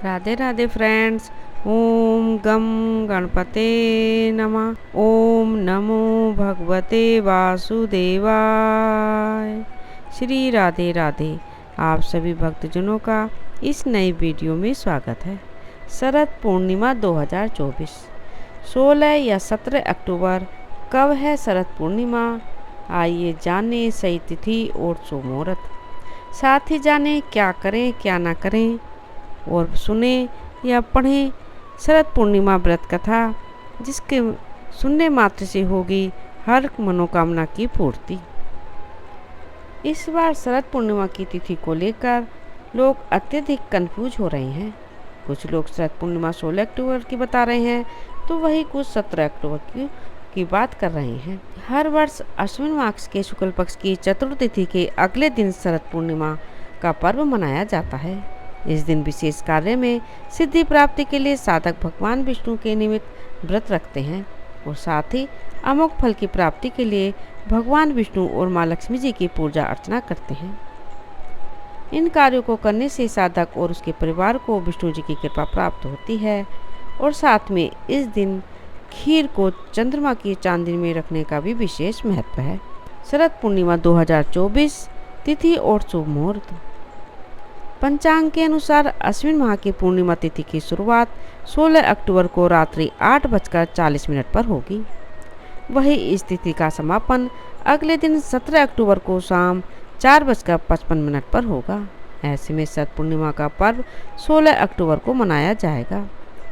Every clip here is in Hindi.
राधे राधे फ्रेंड्स। ओम गम गणपते नमः। ओम नमो भगवते वासुदेवाय। श्री राधे राधे। आप सभी भक्तजनों का इस नई वीडियो में स्वागत है। शरद पूर्णिमा 2024 16 या 17 अक्टूबर कब है शरद पूर्णिमा? आइए जाने सही तिथि और शुभ मुहूर्त, साथ ही जाने क्या करें क्या ना करें, और सुने या पढ़ें शरद पूर्णिमा व्रत कथा, जिसके सुनने मात्र से होगी हर मनोकामना की पूर्ति। इस बार शरद पूर्णिमा की तिथि को लेकर लोग अत्यधिक कंफ्यूज हो रहे हैं। कुछ लोग शरद पूर्णिमा 16 अक्टूबर की बता रहे हैं, तो वही कुछ 17 अक्टूबर की बात कर रहे हैं। हर वर्ष अश्विन मास के शुक्ल पक्ष की चतुर्थिथि के अगले दिन शरद पूर्णिमा का पर्व मनाया जाता है। इस दिन विशेष कार्य में सिद्धि प्राप्ति के लिए साधक भगवान विष्णु के निमित्त व्रत रखते हैं और साथ ही अमोघ फल की प्राप्ति के लिए भगवान विष्णु और माँ लक्ष्मी जी की पूजा अर्चना करते हैं। इन कार्यों को करने से साधक और उसके परिवार को विष्णु जी की कृपा प्राप्त होती है और साथ में इस दिन खीर को चंद्रमा की चांदनी में रखने का भी विशेष महत्व है। शरद पूर्णिमा 2024 तिथि और शुभ मुहूर्त। पंचांग के अनुसार अश्विन माह की पूर्णिमा तिथि की शुरुआत 16 अक्टूबर को रात्रि 8:40 पर होगी। वही इस तिथि का समापन अगले दिन 17 अक्टूबर को शाम 4:55 पर होगा। ऐसे में शरद पूर्णिमा का पर्व 16 अक्टूबर को मनाया जाएगा।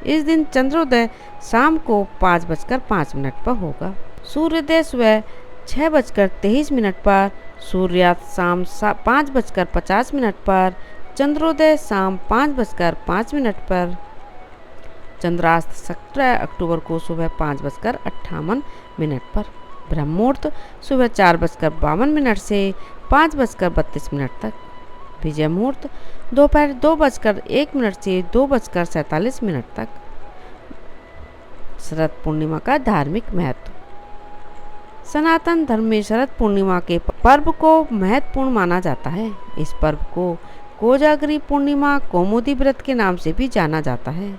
इस दिन चंद्रोदय शाम को 5:05 पर होगा। सूर्योदय सुबह 6:23 पर, सूर्यास्त शाम 5:50 पर, चंद्रोदय शाम 5:05 पर, चंद्रास्त 17 अक्टूबर को सुबह 5:58 पर, ब्रह्म मुहूर्त सुबह 4:52 से 5:32 तक, विजय मुहूर्त दोपहर 2:01 से 2:47 तक। शरद पूर्णिमा का धार्मिक महत्व। सनातन धर्म में शरद पूर्णिमा के पर्व को महत्वपूर्ण माना जाता है। इस पर्व को कोजागरी पूर्णिमा, कौमुदी व्रत के नाम से भी जाना जाता है।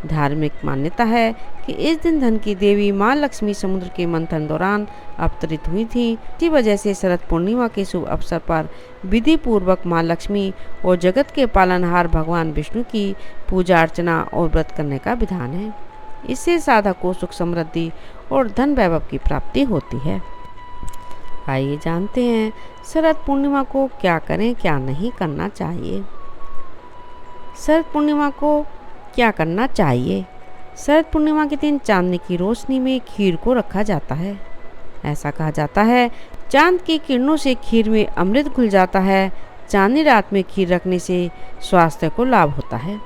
धार्मिक मान्यता है कि इस दिन धन की देवी माँ लक्ष्मी समुद्र के मंथन दौरान अवतरित हुई थी। इसी वजह से शरद पूर्णिमा के शुभ अवसर पर विधि पूर्वक माँ लक्ष्मी और जगत के पालनहार भगवान विष्णु की पूजा अर्चना और व्रत करने का विधान है। इससे साधक को सुख समृद्धि और धन वैभव की प्राप्ति होती है। आइए जानते हैं शरद पूर्णिमा को क्या करें क्या नहीं करना चाहिए। शरद पूर्णिमा को क्या करना चाहिए? शरद पूर्णिमा के दिन चांदनी की रोशनी में खीर को रखा जाता है। ऐसा कहा जाता है, चांद की किरणों से खीर में अमृत घुल जाता है। चांदनी रात में खीर रखने से स्वास्थ्य को लाभ होता है।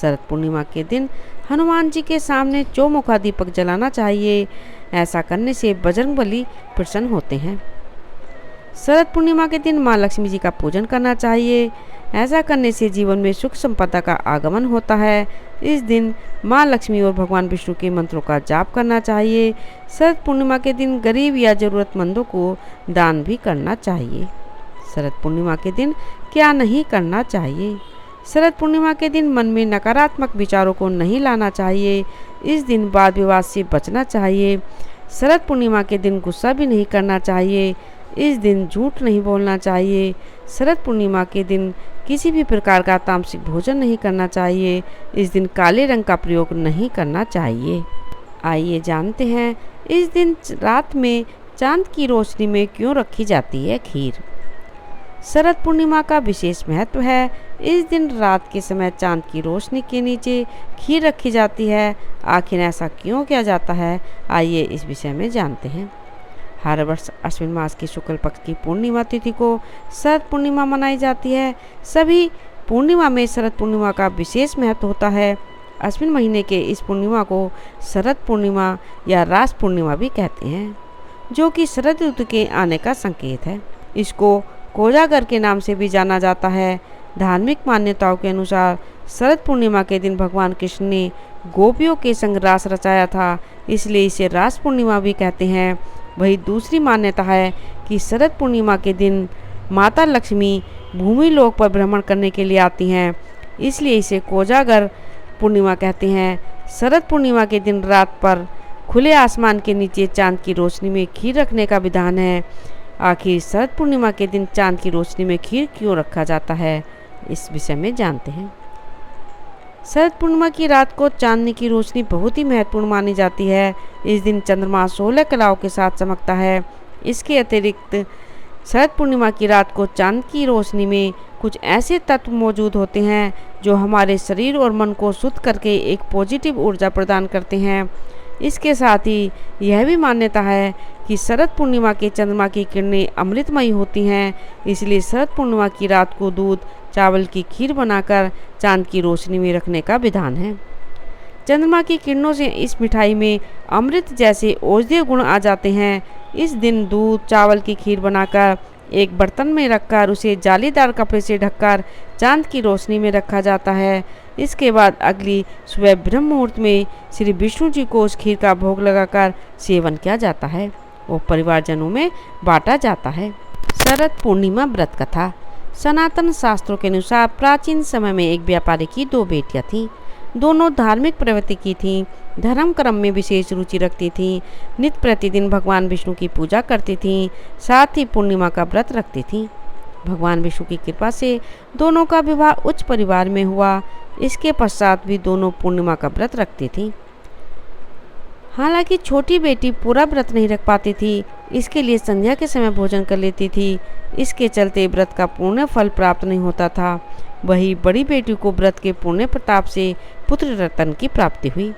शरद पूर्णिमा के दिन हनुमान जी के सामने चौमुखा दीपक जलाना चाहिए। ऐसा करने से बजरंगबली प्रसन्न होते हैं। शरद पूर्णिमा के दिन माँ लक्ष्मी जी का पूजन करना चाहिए। ऐसा करने से जीवन में सुख संपदा का आगमन होता है। इस दिन माँ लक्ष्मी और भगवान विष्णु के मंत्रों का जाप करना चाहिए। शरद पूर्णिमा के दिन गरीब या जरूरतमंदों को दान भी करना चाहिए। शरद पूर्णिमा के दिन क्या नहीं करना चाहिए? शरद पूर्णिमा के दिन मन में नकारात्मक विचारों को नहीं लाना चाहिए। इस दिन वाद विवाद से बचना चाहिए। शरद पूर्णिमा के दिन गुस्सा भी नहीं करना चाहिए। इस दिन झूठ नहीं बोलना चाहिए। शरद पूर्णिमा के दिन किसी भी प्रकार का तामसिक भोजन नहीं करना चाहिए। इस दिन काले रंग का प्रयोग नहीं करना चाहिए। आइए जानते हैं इस दिन रात में चांद की रोशनी में क्यों रखी जाती है खीर। शरद पूर्णिमा का विशेष महत्व है। इस दिन रात के समय चांद की रोशनी के नीचे खीर रखी जाती है। आखिर ऐसा क्यों किया जाता है, आइए इस विषय में जानते हैं। हर वर्ष अश्विन मास की शुक्ल पक्ष की पूर्णिमा तिथि को शरद पूर्णिमा मनाई जाती है। सभी पूर्णिमा में शरद पूर्णिमा का विशेष महत्व होता है। अश्विन महीने के इस पूर्णिमा को शरद पूर्णिमा या रास पूर्णिमा भी कहते हैं, जो कि शरद ऋतु के आने का संकेत है। इसको कोजागर के नाम से भी जाना जाता है। धार्मिक मान्यताओं के अनुसार शरद पूर्णिमा के दिन भगवान कृष्ण ने गोपियों के संग रास रचाया था, इसलिए इसे रास पूर्णिमा भी कहते हैं। वही दूसरी मान्यता है कि शरद पूर्णिमा के दिन माता लक्ष्मी भूमि लोक पर भ्रमण करने के लिए आती हैं। इसलिए इसे कोजागर पूर्णिमा कहते हैं। शरद पूर्णिमा के दिन रात पर खुले आसमान के नीचे चांद की रोशनी में खीर रखने का विधान है। आखिर शरद पूर्णिमा के दिन चांद की रोशनी में खीर क्यों रखा जाता है, इस विषय में जानते हैं। शरद पूर्णिमा की रात को चांदनी की रोशनी बहुत ही महत्वपूर्ण मानी जाती है। इस दिन चंद्रमा 16 कलाओं के साथ चमकता है। इसके अतिरिक्त शरद पूर्णिमा की रात को चांद की रोशनी में कुछ ऐसे तत्व मौजूद होते हैं जो हमारे शरीर और मन को शुद्ध करके एक पॉजिटिव ऊर्जा प्रदान करते हैं। इसके साथ ही यह भी मान्यता है कि शरद पूर्णिमा के चंद्रमा की किरणें अमृतमयी होती हैं। इसलिए शरद पूर्णिमा की रात को दूध चावल की खीर बनाकर चांद की रोशनी में रखने का विधान है। चंद्रमा की किरणों से इस मिठाई में अमृत जैसे औषधीय गुण आ जाते हैं। इस दिन दूध चावल की खीर बनाकर एक बर्तन में रखकर उसे जालीदार कपड़े से ढककर चांद की रोशनी में रखा जाता है। इसके बाद अगली सुबह ब्रह्म मुहूर्त में श्री विष्णु जी को उस खीर का भोग लगाकर सेवन किया जाता है और परिवारजनों में बांटा जाता है। शरद पूर्णिमा व्रत कथा। सनातन शास्त्रों के अनुसार प्राचीन समय में एक व्यापारी की 2 बेटियां थीं। दोनों धार्मिक प्रवृत्ति की थीं, धर्म कर्म में विशेष रुचि रखती थीं, नित्य प्रतिदिन भगवान विष्णु की पूजा करती थीं, साथ ही पूर्णिमा का व्रत रखती थीं। भगवान विष्णु की कृपा से दोनों का विवाह उच्च परिवार में हुआ। इसके पश्चात भी दोनों पूर्णिमा का व्रत रखती थीं। हालांकि छोटी बेटी पूरा व्रत नहीं रख पाती थी, इसके लिए संध्या के समय भोजन कर लेती थी। इसके चलते व्रत का पूर्ण फल प्राप्त नहीं होता था। वही बड़ी बेटी को व्रत के पुण्य प्रताप से पुत्र रत्न की प्राप्ति हुई।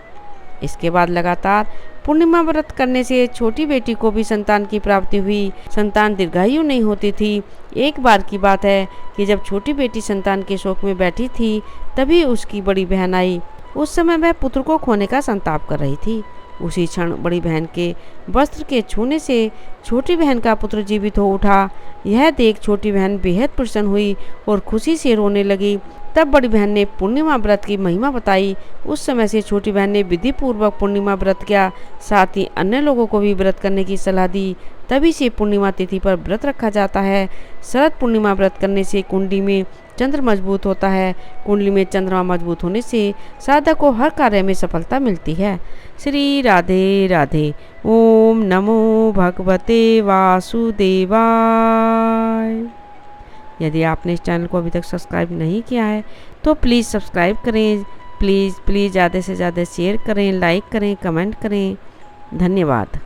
इसके बाद लगातार पूर्णिमा व्रत करने से छोटी बेटी को भी संतान की प्राप्ति हुई। संतान दीर्घायु नहीं होती थी। एक बार की बात है कि जब छोटी बेटी संतान के शोक में बैठी थी, तभी उसकी बड़ी बहन आई। उस समय वह पुत्र को खोने का संताप कर रही थी। उसी क्षण बड़ी बहन के वस्त्र के छूने से छोटी बहन का पुत्र जीवित हो उठा। यह देख छोटी बहन बेहद प्रसन्न हुई और खुशी से रोने लगी। तब बड़ी बहन ने पूर्णिमा व्रत की महिमा बताई। उस समय से छोटी बहन ने विधि पूर्वक पूर्णिमा व्रत किया, साथ ही अन्य लोगों को भी व्रत करने की सलाह दी। तभी से पूर्णिमा तिथि पर व्रत रखा जाता है। शरद पूर्णिमा व्रत करने से कुंडली में चंद्र मजबूत होता है। कुंडली में चंद्रमा मजबूत होने से साधक को हर कार्य में सफलता मिलती है। श्री राधे राधे। ओम नमो भगवते वासुदेवाय। यदि आपने इस चैनल को अभी तक सब्सक्राइब नहीं किया है तो प्लीज़ सब्सक्राइब करें। प्लीज़ ज़्यादा से ज़्यादा शेयर करें, लाइक करें, कमेंट करें। धन्यवाद।